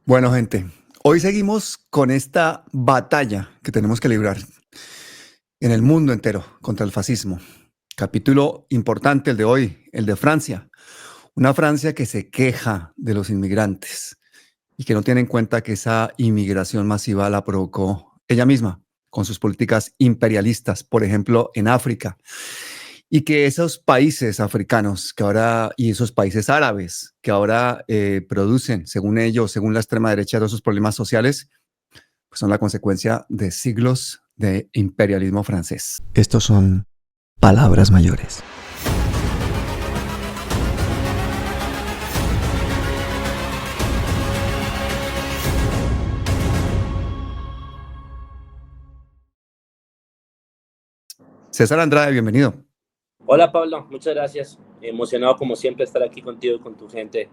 Bueno, gente, hoy seguimos con esta batalla que tenemos que librar en el mundo entero contra el fascismo. Capítulo importante el de hoy, el de Francia. Una Francia que se queja de los inmigrantes y que no tiene en cuenta que esa inmigración masiva la provocó ella misma con sus políticas imperialistas, por ejemplo, en África. Y que esos países africanos que ahora, y esos países árabes que ahora producen, según ellos, según la extrema derecha, todos esos problemas sociales, pues son la consecuencia de siglos de imperialismo francés. Estos son palabras mayores. César Andrade, bienvenido. Hola Pablo, muchas gracias. Emocionado como siempre estar aquí contigo, con tu gente.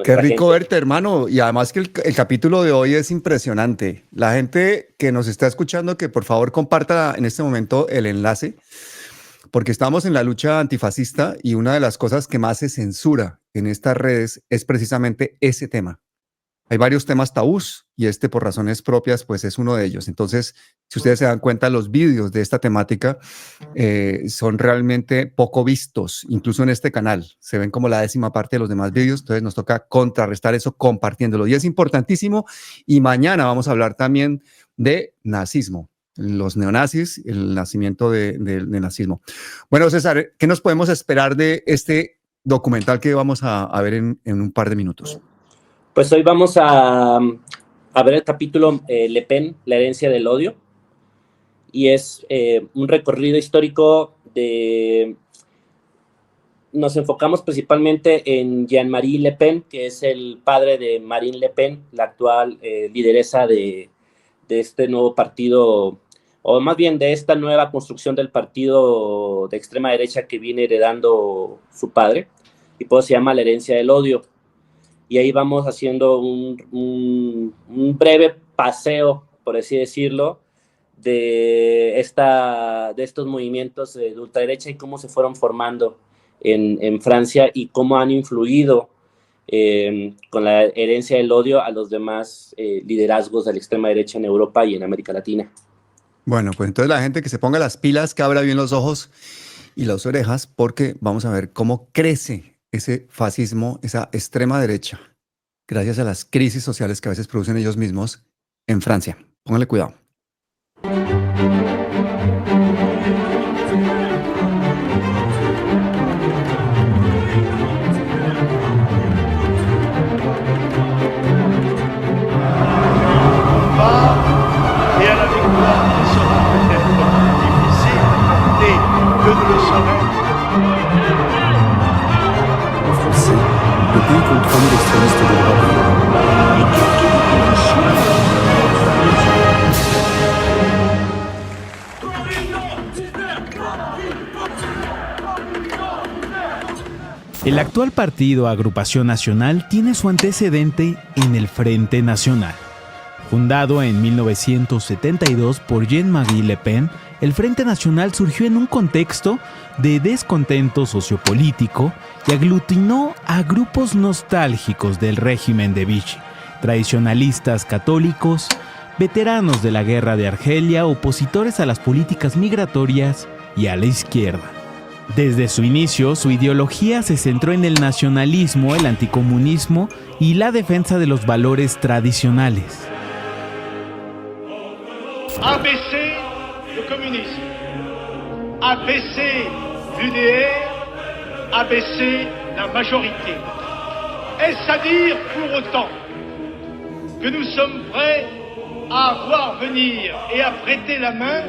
Qué rico verte, hermano. Y además que el capítulo de hoy es impresionante. La gente que nos está escuchando, que por favor comparta en este momento el enlace, porque estamos en la lucha antifascista y una de las cosas que más se censura en estas redes es precisamente ese tema. Hay varios temas tabús y este, por razones propias, pues es uno de ellos. Entonces, si ustedes se dan cuenta, los vídeos de esta temática son realmente poco vistos, incluso en este canal. Se ven como la 10ª parte de los demás vídeos, entonces nos toca contrarrestar eso compartiéndolo. Y es importantísimo. Y mañana vamos a hablar también de nazismo, los neonazis, el nacimiento del nazismo. Bueno, César, ¿qué nos podemos esperar de este documental que vamos a ver en un par de minutos? Pues hoy vamos a ver el capítulo Le Pen, la herencia del odio, y es un recorrido histórico nos enfocamos principalmente en Jean-Marie Le Pen, que es el padre de Marine Le Pen, la actual lideresa de este nuevo partido, o más bien de esta nueva construcción del partido de extrema derecha que viene heredando su padre, y pues se llama La herencia del odio. Y ahí vamos haciendo un breve paseo, por así decirlo, de estos movimientos de ultraderecha y cómo se fueron formando en Francia y cómo han influido con la herencia del odio a los demás liderazgos de la extrema derecha en Europa y en América Latina. Bueno, pues entonces la gente que se ponga las pilas, que abra bien los ojos y las orejas, porque vamos a ver cómo crece ese fascismo, esa extrema derecha, gracias a las crisis sociales que a veces producen ellos mismos en Francia. Pónganle cuidado. Et à la victoire qui sera peut-être difficile et que ne le serait. En français, le pays contre 3000 extrémistes de droite. El actual partido Agrupación Nacional tiene su antecedente en el Frente Nacional. Fundado en 1972 por Jean-Marie Le Pen, el Frente Nacional surgió en un contexto de descontento sociopolítico y aglutinó a grupos nostálgicos del régimen de Vichy, tradicionalistas católicos, veteranos de la guerra de Argelia, opositores a las políticas migratorias y a la izquierda. Desde su inicio, su ideología se centró en el nacionalismo, el anticomunismo y la defensa de los valores tradicionales. Abaisser le communisme, abaisser l'UDR, abaisser la majorité. Est-ce à dire pour autant que nous sommes prêts à voir venir et à prêter la main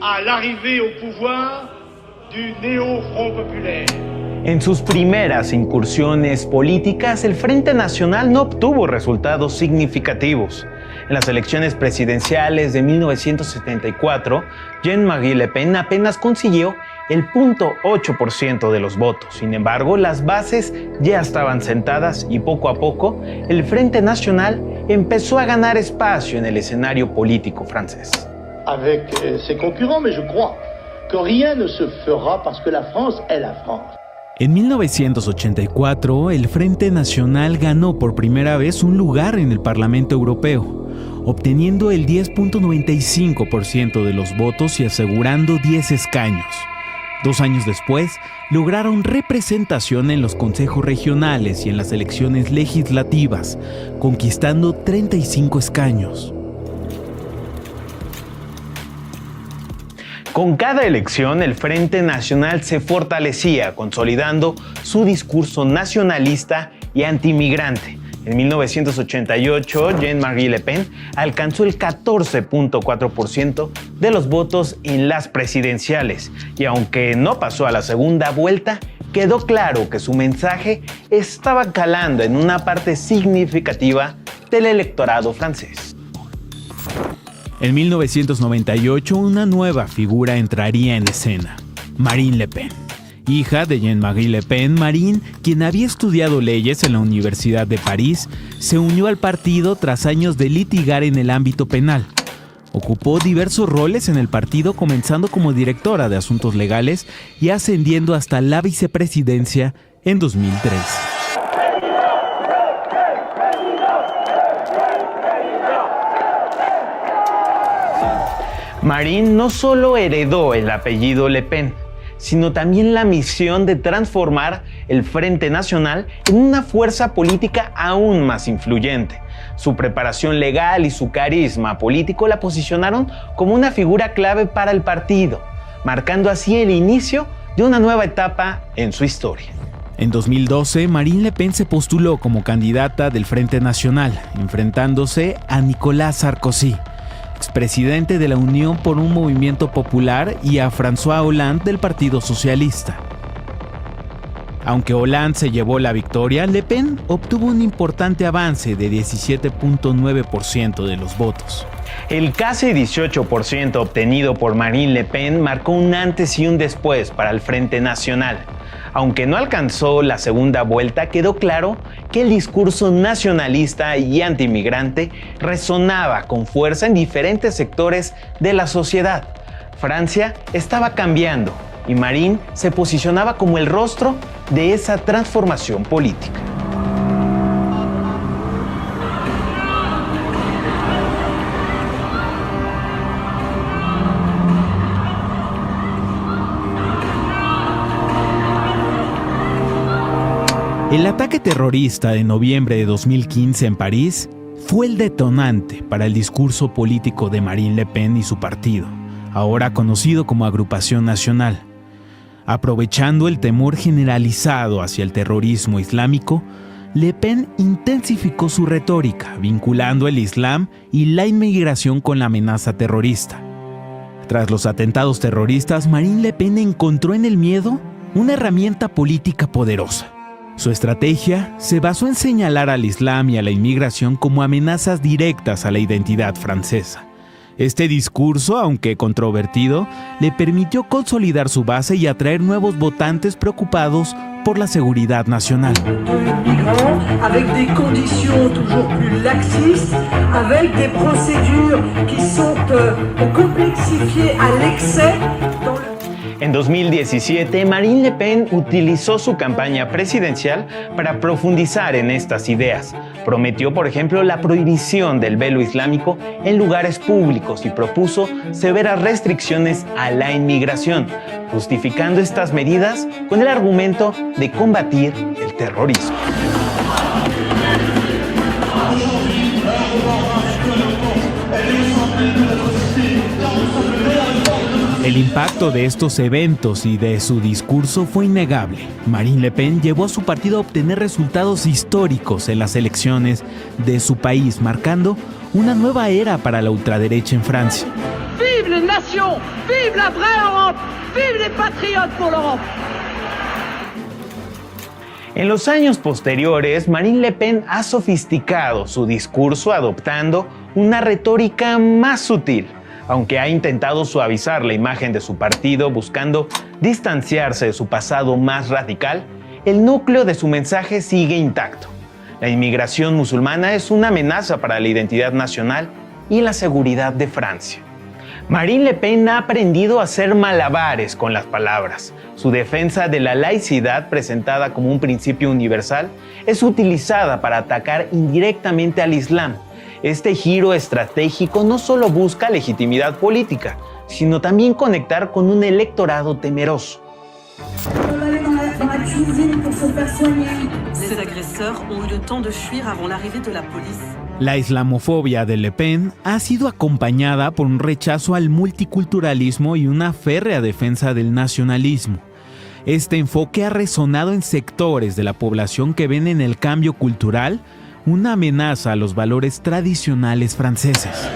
à l'arrivée au pouvoir du néo-Front populaire? En sus primeras incursiones políticas, el Frente Nacional no obtuvo resultados significativos. En las elecciones presidenciales de 1974, Jean-Marie Le Pen apenas consiguió el 0.8% de los votos. Sin embargo, las bases ya estaban sentadas y poco a poco el Frente Nacional empezó a ganar espacio en el escenario político francés. Avec ses concurrents, mais je crois que rien ne se fera parce que la France est la France. En 1984, el Frente Nacional ganó por primera vez un lugar en el Parlamento Europeo, obteniendo el 10.95% de los votos y asegurando 10 escaños. 2 años después, lograron representación en los consejos regionales y en las elecciones legislativas, conquistando 35 escaños. Con cada elección, el Frente Nacional se fortalecía, consolidando su discurso nacionalista y antimigrante. En 1988, Jean-Marie Le Pen alcanzó el 14.4% de los votos en las presidenciales, y aunque no pasó a la segunda vuelta, quedó claro que su mensaje estaba calando en una parte significativa del electorado francés. En 1998, una nueva figura entraría en escena: Marine Le Pen. Hija de Jean-Marie Le Pen, Marine, quien había estudiado leyes en la Universidad de París, se unió al partido tras años de litigar en el ámbito penal. Ocupó diversos roles en el partido, comenzando como directora de asuntos legales y ascendiendo hasta la vicepresidencia en 2003. Marine no solo heredó el apellido Le Pen, sino también la misión de transformar el Frente Nacional en una fuerza política aún más influyente. Su preparación legal y su carisma político la posicionaron como una figura clave para el partido, marcando así el inicio de una nueva etapa en su historia. En 2012, Marine Le Pen se postuló como candidata del Frente Nacional, enfrentándose a Nicolas Sarkozy, expresidente de la Unión por un Movimiento Popular, y a François Hollande del Partido Socialista. Aunque Hollande se llevó la victoria, Le Pen obtuvo un importante avance de 17.9% de los votos. El casi 18% obtenido por Marine Le Pen marcó un antes y un después para el Frente Nacional. Aunque no alcanzó la segunda vuelta, quedó claro que el discurso nacionalista y antimigrante resonaba con fuerza en diferentes sectores de la sociedad. Francia estaba cambiando y Marine se posicionaba como el rostro de esa transformación política. El ataque terrorista de noviembre de 2015 en París fue el detonante para el discurso político de Marine Le Pen y su partido, ahora conocido como Agrupación Nacional. Aprovechando el temor generalizado hacia el terrorismo islámico, Le Pen intensificó su retórica, vinculando el Islam y la inmigración con la amenaza terrorista. Tras los atentados terroristas, Marine Le Pen encontró en el miedo una herramienta política poderosa. Su estrategia se basó en señalar al Islam y a la inmigración como amenazas directas a la identidad francesa. Este discurso, aunque controvertido, le permitió consolidar su base y atraer nuevos votantes preocupados por la seguridad nacional. Avec des conditions toujours plus laxistes, avec des procédures qui sont complexifiées à l'excès. En 2017, Marine Le Pen utilizó su campaña presidencial para profundizar en estas ideas. Prometió, por ejemplo, la prohibición del velo islámico en lugares públicos y propuso severas restricciones a la inmigración, justificando estas medidas con el argumento de combatir el terrorismo. El impacto de estos eventos y de su discurso fue innegable. Marine Le Pen llevó a su partido a obtener resultados históricos en las elecciones de su país, marcando una nueva era para la ultraderecha en Francia. Vive les nations, vive la vraie Europe, vive les patriotes pour l'Europe. En los años posteriores, Marine Le Pen ha sofisticado su discurso adoptando una retórica más sutil, aunque ha intentado suavizar la imagen de su partido buscando distanciarse de su pasado más radical. El núcleo de su mensaje sigue intacto. La inmigración musulmana es una amenaza para la identidad nacional y la seguridad de Francia. Marine Le Pen ha aprendido a hacer malabares con las palabras. Su defensa de la laicidad, presentada como un principio universal, es utilizada para atacar indirectamente al Islam. Este giro estratégico no solo busca legitimidad política, sino también conectar con un electorado temeroso. Les agresseurs ont eu le temps de fuir avant l'arrivée de la police. La islamofobia de Le Pen ha sido acompañada por un rechazo al multiculturalismo y una férrea defensa del nacionalismo. Este enfoque ha resonado en sectores de la población que ven en el cambio cultural una amenaza a los valores tradicionales franceses.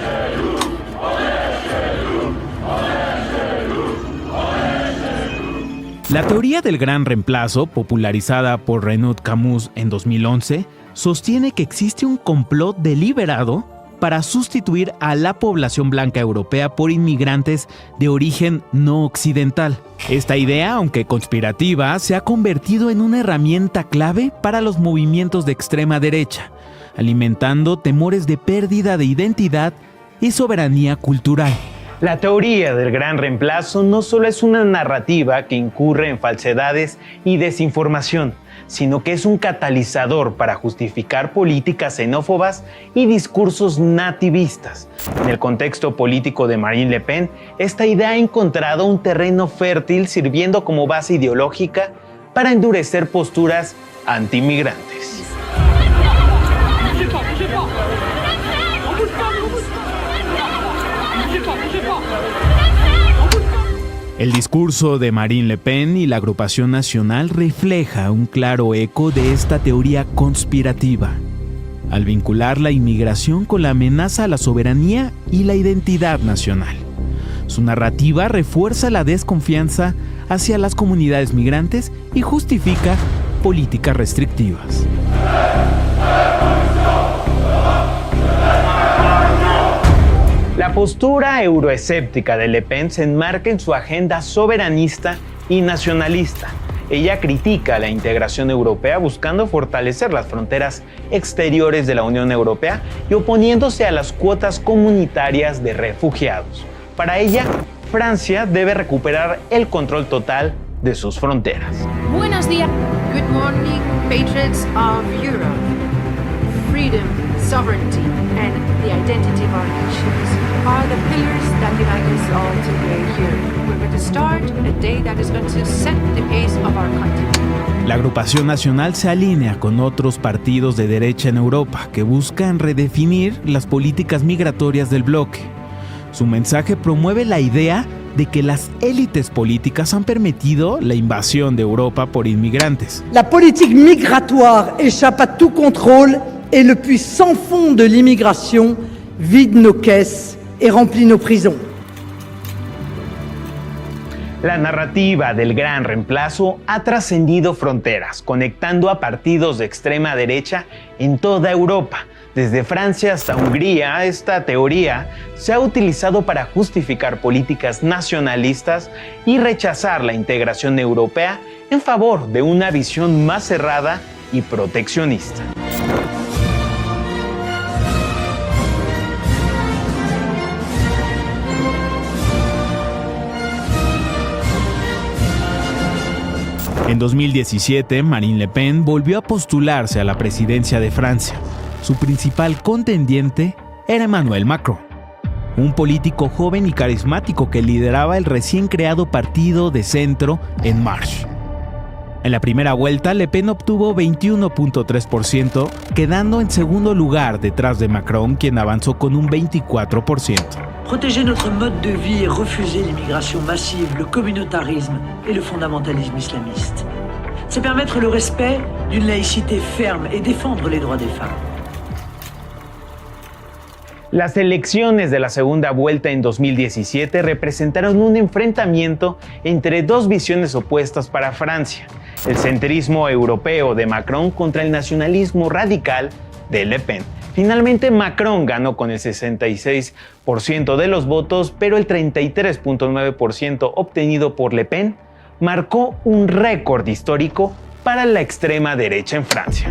La teoría del gran reemplazo, popularizada por Renaud Camus en 2011, sostiene que existe un complot deliberado para sustituir a la población blanca europea por inmigrantes de origen no occidental. Esta idea, aunque conspirativa, se ha convertido en una herramienta clave para los movimientos de extrema derecha, alimentando temores de pérdida de identidad y soberanía cultural. La teoría del gran reemplazo no solo es una narrativa que incurre en falsedades y desinformación, sino que es un catalizador para justificar políticas xenófobas y discursos nativistas. En el contexto político de Marine Le Pen, esta idea ha encontrado un terreno fértil sirviendo como base ideológica para endurecer posturas antimigrantes. El discurso de Marine Le Pen y la agrupación nacional refleja un claro eco de esta teoría conspirativa, al vincular la inmigración con la amenaza a la soberanía y la identidad nacional. Su narrativa refuerza la desconfianza hacia las comunidades migrantes y justifica políticas restrictivas. La postura euroescéptica de Le Pen se enmarca en su agenda soberanista y nacionalista. Ella critica la integración europea buscando fortalecer las fronteras exteriores de la Unión Europea y oponiéndose a las cuotas comunitarias de refugiados. Para ella, Francia debe recuperar el control total de sus fronteras. Buenos días. Good morning, patriots of Europe. Freedom, sovereignty, and the identity of our nations are the pillars that unite us all today here. We're going to start a day that is going to set the pace of our country. La agrupación nacional se alinea con otros partidos de derecha en Europa que buscan redefinir las políticas migratorias del bloque. Su mensaje promueve la idea de que las élites políticas han permitido la invasión de Europa por inmigrantes. La politique migratoire échappe à tout contrôle et le puits sans fond de l'immigration vide nos caisses et remplit nos prisons. La narrativa del gran reemplazo ha trascendido fronteras, conectando a partidos de extrema derecha en toda Europa. Desde Francia hasta Hungría, esta teoría se ha utilizado para justificar políticas nacionalistas y rechazar la integración europea en favor de una visión más cerrada y proteccionista. En 2017, Marine Le Pen volvió a postularse a la presidencia de Francia. Su principal contendiente era Emmanuel Macron, un político joven y carismático que lideraba el recién creado partido de centro En Marche. En la primera vuelta, Le Pen obtuvo 21.3%, quedando en segundo lugar detrás de Macron, quien avanzó con un 24%. Protéger notre mode de vie et refuser l'immigration massive, le communautarisme et le fondamentalisme islamiste. C'est permettre le respect d'une laïcité ferme et défendre les droits des femmes. Las elecciones de la segunda vuelta en 2017 representaron un enfrentamiento entre dos visiones opuestas para Francia: el centrismo europeo de Macron contra el nacionalismo radical de Le Pen. Finalmente, Macron ganó con el 66% de los votos, pero el 33.9% obtenido por Le Pen marcó un récord histórico para la extrema derecha en Francia.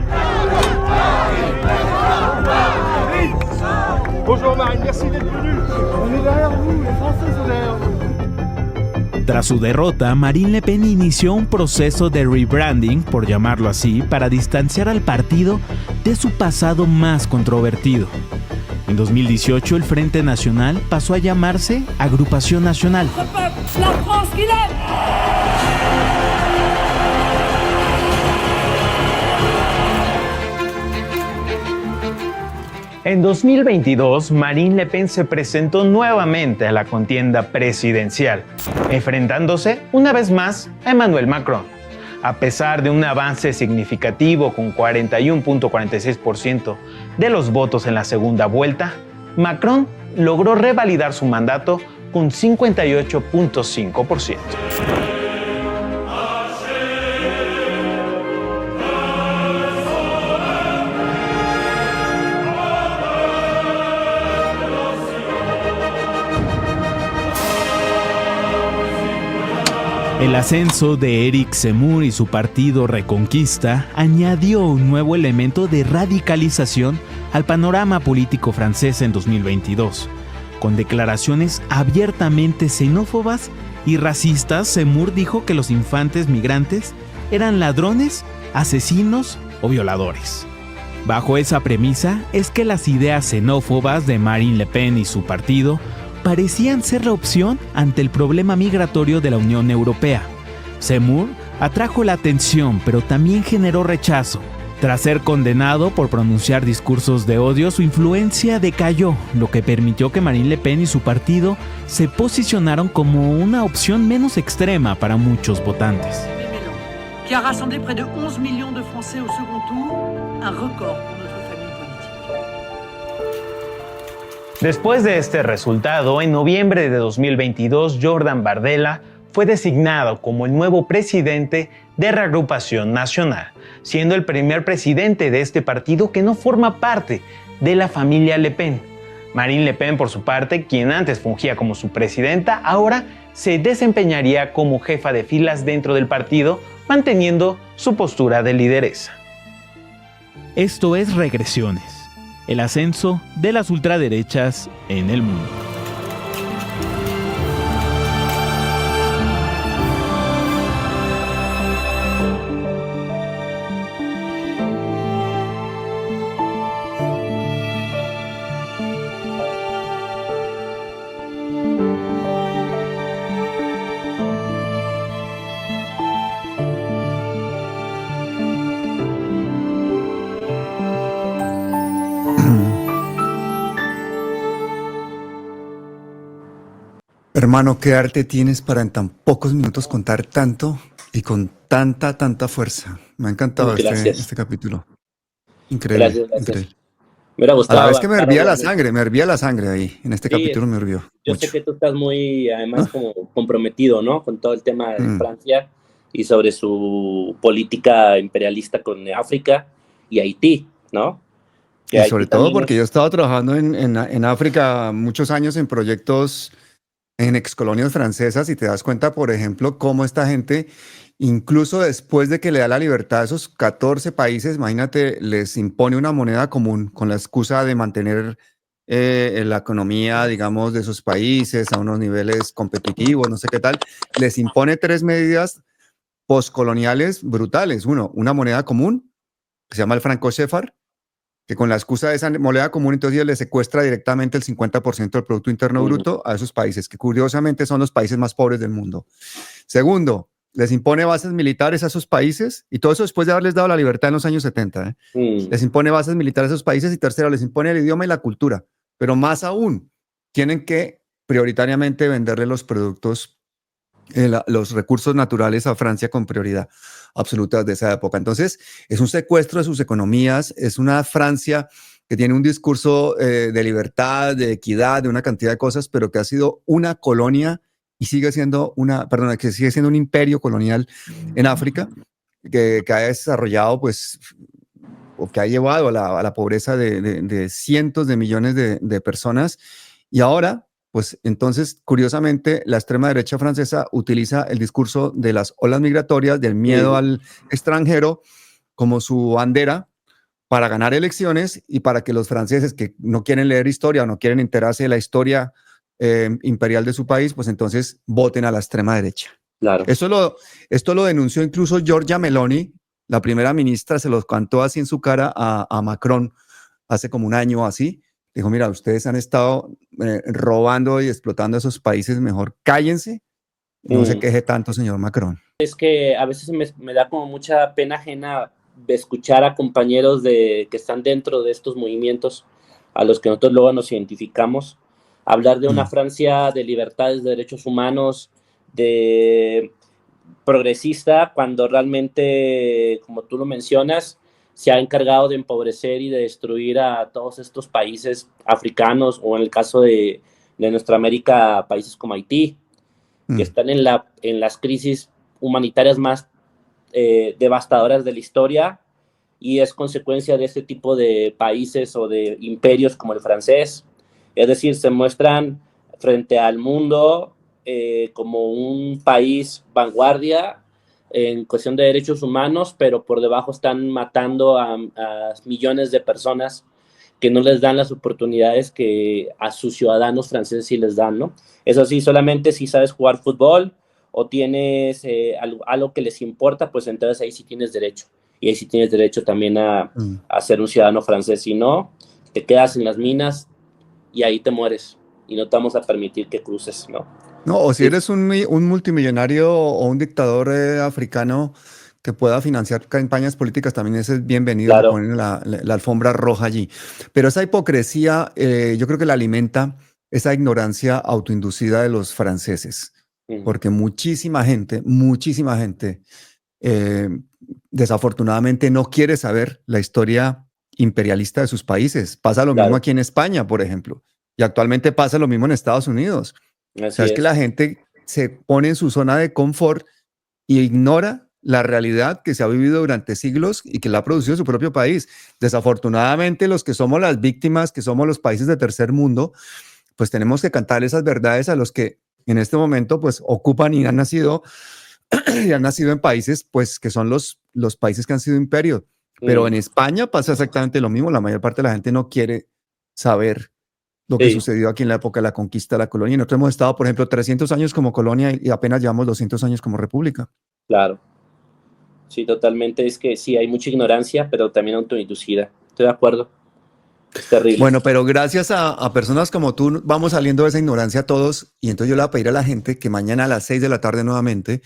Bonjour Marine, merci d'être venu. On est derrière vous, les Français sont derrière vous. Tras su derrota, Marine Le Pen inició un proceso de rebranding, por llamarlo así, para distanciar al partido de su pasado más controvertido. En 2018, el Frente Nacional pasó a llamarse Agrupación Nacional. En 2022, Marine Le Pen se presentó nuevamente a la contienda presidencial, enfrentándose una vez más a Emmanuel Macron. A pesar de un avance significativo con 41.46% de los votos en la segunda vuelta, Macron logró revalidar su mandato con 58.5%. El ascenso de Éric Zemmour y su partido Reconquista añadió un nuevo elemento de radicalización al panorama político francés en 2022. Con declaraciones abiertamente xenófobas y racistas, Zemmour dijo que los infantes migrantes eran ladrones, asesinos o violadores. Bajo esa premisa es que las ideas xenófobas de Marine Le Pen y su partido parecían ser la opción ante el problema migratorio de la Unión Europea. Zemmour atrajo la atención, pero también generó rechazo. Tras ser condenado por pronunciar discursos de odio, su influencia decayó, lo que permitió que Marine Le Pen y su partido se posicionaron como una opción menos extrema para muchos votantes. Qui a rassemblé près de 11 millions de Français au second tour, un record pour notre famille politique. Después de este resultado, en noviembre de 2022, Jordan Bardella fue designado como el nuevo presidente de Reagrupación Nacional, siendo el primer presidente de este partido que no forma parte de la familia Le Pen. Marine Le Pen, por su parte, quien antes fungía como su presidenta, ahora se desempeñaría como jefa de filas dentro del partido, manteniendo su postura de lideresa. Esto es Regresiones, el ascenso de las ultraderechas en el mundo. Hermano, ¿qué arte tienes para en tan pocos minutos contar tanto y con tanta fuerza? Me ha encantado este capítulo. Increíble. Gracias. Increíble. Me hubiera gustado. A la vez que me hervía la sangre ahí. En este capítulo me hirvió. Yo mucho. sé que tú estás muy, además, como comprometido, ¿no? Con todo el tema de Francia y sobre su política imperialista con África y Haití, ¿no? Y sobre todo porque yo he estado trabajando en África muchos años en proyectos en excolonias francesas y te das cuenta, por ejemplo, cómo esta gente, incluso después de que le da la libertad a esos 14 países, imagínate, les impone una moneda común con la excusa de mantener la economía, digamos, de esos países a unos niveles competitivos, no sé qué tal. Les impone 3 medidas postcoloniales brutales. Uno, una moneda común, que se llama el franco CFA, que con la excusa de esa moneda común, entonces le secuestra directamente el 50% del Producto Interno Bruto a esos países, que curiosamente son los países más pobres del mundo. Segundo, les impone bases militares a esos países, y todo eso después de haberles dado la libertad en los años 70. Les impone bases militares a esos países, y tercero, les impone el idioma y la cultura. Pero más aún, tienen que prioritariamente venderle los productos, los recursos naturales a Francia con prioridad absoluta de esa época. Entonces, es un secuestro de sus economías, es una Francia que tiene un discurso de libertad, de equidad, de una cantidad de cosas, pero que ha sido una colonia y sigue siendo que sigue siendo un imperio colonial en África, que ha desarrollado, pues, o que ha llevado a la pobreza de cientos de millones de personas. Y ahora, pues entonces, curiosamente, la extrema derecha francesa utiliza el discurso de las olas migratorias, del miedo al extranjero, como su bandera, para ganar elecciones y para que los franceses que no quieren leer historia o no quieren enterarse de la historia imperial de su país, pues entonces voten a la extrema derecha. Claro. Esto lo denunció incluso Giorgia Meloni, la primera ministra, se lo cantó así en su cara a Macron hace como un año así. Dijo, mira, ustedes han estado robando y explotando esos países, mejor cállense, no se queje tanto, señor Macron. Es que a veces me da como mucha pena ajena de escuchar a compañeros que están dentro de estos movimientos a los que nosotros luego nos identificamos, hablar de una Francia de libertades, de derechos humanos, de progresista, cuando realmente, como tú lo mencionas, se ha encargado de empobrecer y de destruir a todos estos países africanos, o en el caso de nuestra América, países como Haití, que están en las crisis humanitarias más devastadoras de la historia, y es consecuencia de este tipo de países o de imperios como el francés. Es decir, se muestran frente al mundo como un país vanguardia en cuestión de derechos humanos, pero por debajo están matando a millones de personas que no les dan las oportunidades que a sus ciudadanos franceses sí les dan, ¿no? Eso sí, solamente si sabes jugar fútbol o tienes algo que les importa, pues entonces ahí sí tienes derecho. Y ahí sí tienes derecho también a ser un ciudadano francés. Si no, te quedas en las minas y ahí te mueres. Y no te vamos a permitir que cruces, ¿no? No, o si eres un multimillonario o un dictador africano que pueda financiar campañas políticas, también ese es bienvenido, claro. Poner la alfombra roja allí. Pero esa hipocresía, yo creo que la alimenta esa ignorancia autoinducida de los franceses, porque muchísima gente, desafortunadamente no quiere saber la historia imperialista de sus países. Pasa lo mismo aquí en España, por ejemplo, y actualmente pasa lo mismo en Estados Unidos. O sea, es que la gente se pone en su zona de confort y ignora la realidad que se ha vivido durante siglos y que la ha producido su propio país. Desafortunadamente, los que somos las víctimas, que somos los países de tercer mundo, pues tenemos que cantar esas verdades a los que en este momento pues ocupan y han nacido en países pues que son los países que han sido imperios. Pero en España pasa exactamente lo mismo. La mayor parte de la gente no quiere saber lo que sucedió aquí en la época de la conquista de la colonia. Y nosotros hemos estado, por ejemplo, 300 años como colonia y apenas llevamos 200 años como república. Claro. Sí, totalmente. Es que sí, hay mucha ignorancia, pero también autoinducida. Estoy de acuerdo. Es terrible. Bueno, pero gracias a personas como tú vamos saliendo de esa ignorancia todos, y entonces yo le voy a pedir a la gente que mañana a las 6 de la tarde nuevamente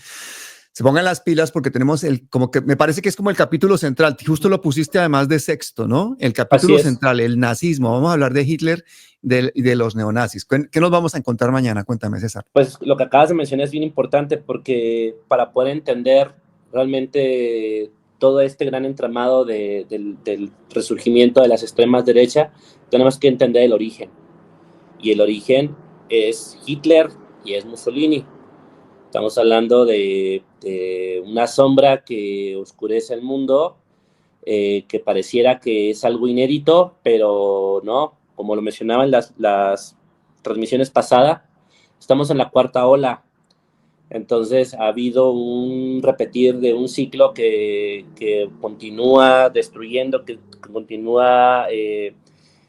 se pongan las pilas, porque tenemos como que me parece que es como el capítulo central. Justo lo pusiste además de Sexto, ¿no? El capítulo central, el nazismo. Vamos a hablar de Hitler y de los neonazis. ¿Qué nos vamos a encontrar mañana? Cuéntame, César. Pues lo que acabas de mencionar es bien importante, porque para poder entender realmente todo este gran entramado del resurgimiento de las extremas derechas, tenemos que entender el origen. Y el origen es Hitler y es Mussolini. Estamos hablando de una sombra que oscurece el mundo, que pareciera que es algo inédito, pero no, como lo mencionaba en las transmisiones pasadas, estamos en la cuarta ola. Entonces ha habido un repetir de un ciclo que continúa destruyendo, que continúa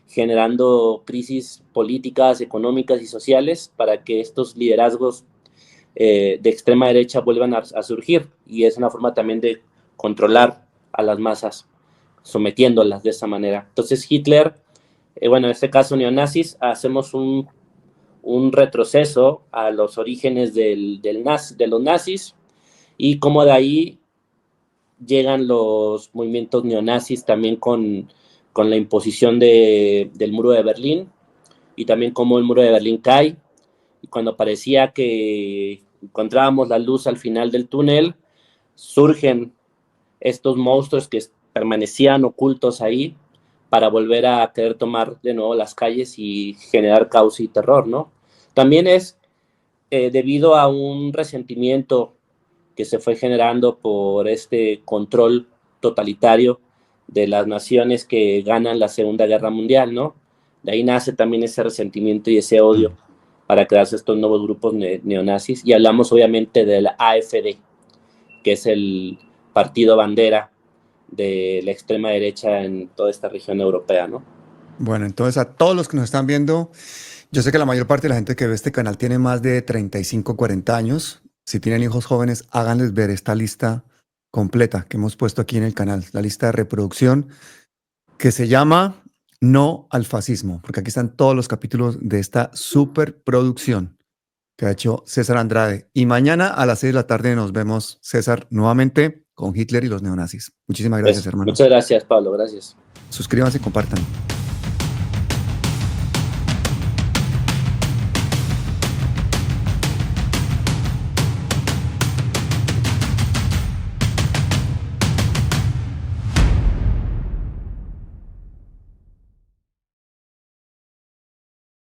generando crisis políticas, económicas y sociales para que estos liderazgos de extrema derecha vuelvan a surgir, y es una forma también de controlar a las masas, sometiéndolas de esa manera. Entonces Hitler, bueno, en este caso neonazis, hacemos un retroceso a los orígenes de los nazis, y cómo de ahí llegan los movimientos neonazis también con la imposición del muro de Berlín, y también cómo el muro de Berlín cae, y cuando parecía que encontrábamos la luz al final del túnel, surgen estos monstruos que permanecían ocultos ahí para volver a querer tomar de nuevo las calles y generar caos y terror, ¿no? También es debido a un resentimiento que se fue generando por este control totalitario de las naciones que ganan la Segunda Guerra Mundial, ¿no? De ahí nace también ese resentimiento y ese odio para crearse estos nuevos grupos neonazis. Y hablamos obviamente del AfD, que es el partido bandera de la extrema derecha en toda esta región europea, ¿no? Bueno, entonces a todos los que nos están viendo, yo sé que la mayor parte de la gente que ve este canal tiene más de 35, 40 años. Si tienen hijos jóvenes, háganles ver esta lista completa que hemos puesto aquí en el canal, la lista de reproducción que se llama No al fascismo, porque aquí están todos los capítulos de esta superproducción que ha hecho César Andrade. Y mañana a las 6 de la tarde nos vemos, César, nuevamente con Hitler y los neonazis. Muchísimas gracias, hermano. Muchas gracias, Pablo. Gracias. Suscríbanse y compartan.